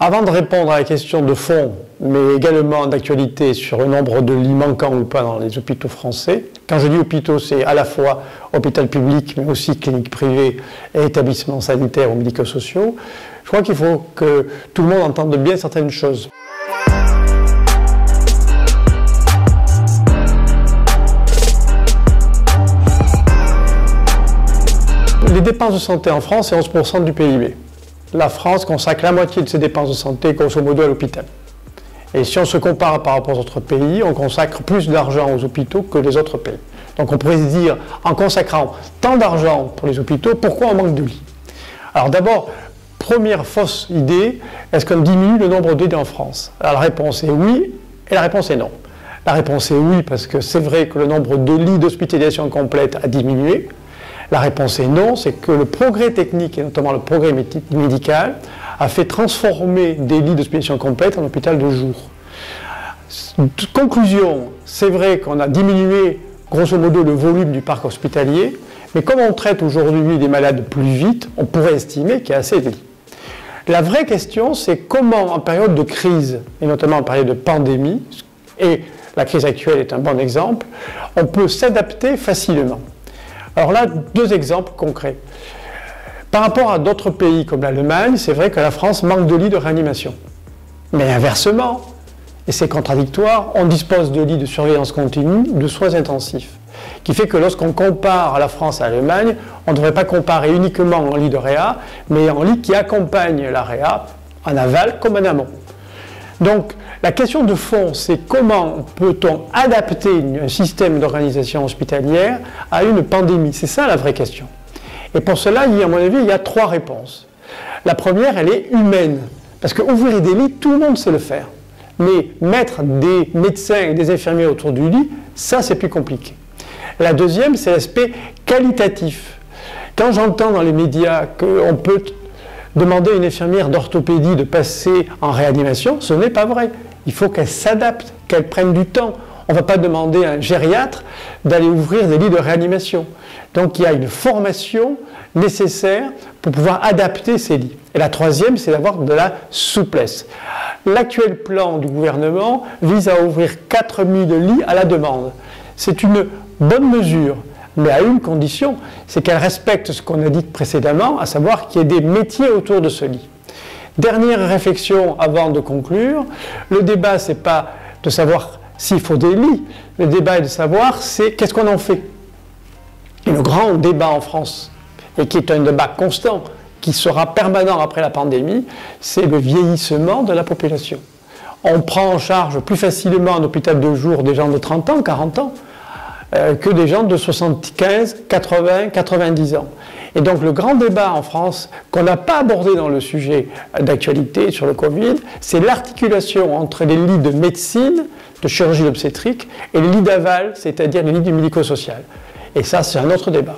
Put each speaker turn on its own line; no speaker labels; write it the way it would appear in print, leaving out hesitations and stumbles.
Avant de répondre à la question de fond, mais également d'actualité sur le nombre de lits manquants ou pas dans les hôpitaux français, quand je dis hôpitaux, c'est à la fois hôpital public, mais aussi cliniques privées et établissements sanitaires ou médico-sociaux, je crois qu'il faut que tout le monde entende bien certaines choses. Les dépenses de santé en France, c'est 11% du PIB. La France consacre la moitié de ses dépenses de santé, grosso modo, à l'hôpital. Et si on se compare par rapport aux autres pays, on consacre plus d'argent aux hôpitaux que les autres pays. Donc on pourrait se dire, en consacrant tant d'argent pour les hôpitaux, pourquoi on manque de lits? Alors d'abord, première fausse idée, est-ce qu'on diminue le nombre de lits en France? Alors la réponse est oui, et la réponse est non. La réponse est oui, parce que c'est vrai que le nombre de lits d'hospitalisation complète a diminué. La réponse est non, c'est que le progrès technique, et notamment le progrès médical, a fait transformer des lits d'hospitalisation complète en hôpital de jour. Conclusion, c'est vrai qu'on a diminué grosso modo le volume du parc hospitalier, mais comme on traite aujourd'hui des malades plus vite, on pourrait estimer qu'il y a assez de lits. La vraie question, c'est comment en période de crise, et notamment en période de pandémie, et la crise actuelle est un bon exemple, on peut s'adapter facilement. Alors là, deux exemples concrets. Par rapport à d'autres pays comme l'Allemagne, c'est vrai que la France manque de lits de réanimation. Mais inversement, et c'est contradictoire, on dispose de lits de surveillance continue, de soins intensifs. Qui fait que lorsqu'on compare la France à l'Allemagne, on ne devrait pas comparer uniquement en lits de réa, mais en lits qui accompagnent la réa, en aval comme en amont. Donc, la question de fond, c'est comment peut-on adapter un système d'organisation hospitalière à une pandémie? C'est ça la vraie question. Et pour cela, à mon avis, il y a trois réponses. La première, elle est humaine. Parce qu'ouvrir des lits, tout le monde sait le faire. Mais mettre des médecins et des infirmiers autour du lit, ça, c'est plus compliqué. La deuxième, c'est l'aspect qualitatif. Quand j'entends dans les médias qu'on peut demander à une infirmière d'orthopédie de passer en réanimation, ce n'est pas vrai. Il faut qu'elle s'adapte, qu'elle prenne du temps. On ne va pas demander à un gériatre d'aller ouvrir des lits de réanimation. Donc il y a une formation nécessaire pour pouvoir adapter ces lits. Et la troisième, c'est d'avoir de la souplesse. L'actuel plan du gouvernement vise à ouvrir 4000 lits à la demande. C'est une bonne mesure, mais à une condition, c'est qu'elle respecte ce qu'on a dit précédemment, à savoir qu'il y ait des métiers autour de ce lit. Dernière réflexion avant de conclure, le débat, c'est pas de savoir s'il faut des lits, le débat est de savoir qu'est-ce qu'on en fait. Et le grand débat en France, et qui est un débat constant, qui sera permanent après la pandémie, c'est le vieillissement de la population. On prend en charge plus facilement en hôpital de jour des gens de 30 ans, 40 ans, que des gens de 75, 80, 90 ans. Et donc le grand débat en France, qu'on n'a pas abordé dans le sujet d'actualité sur le Covid, c'est l'articulation entre les lits de médecine, de chirurgie obstétrique, et les lits d'aval, c'est-à-dire les lits du médico-social. Et ça, c'est un autre débat.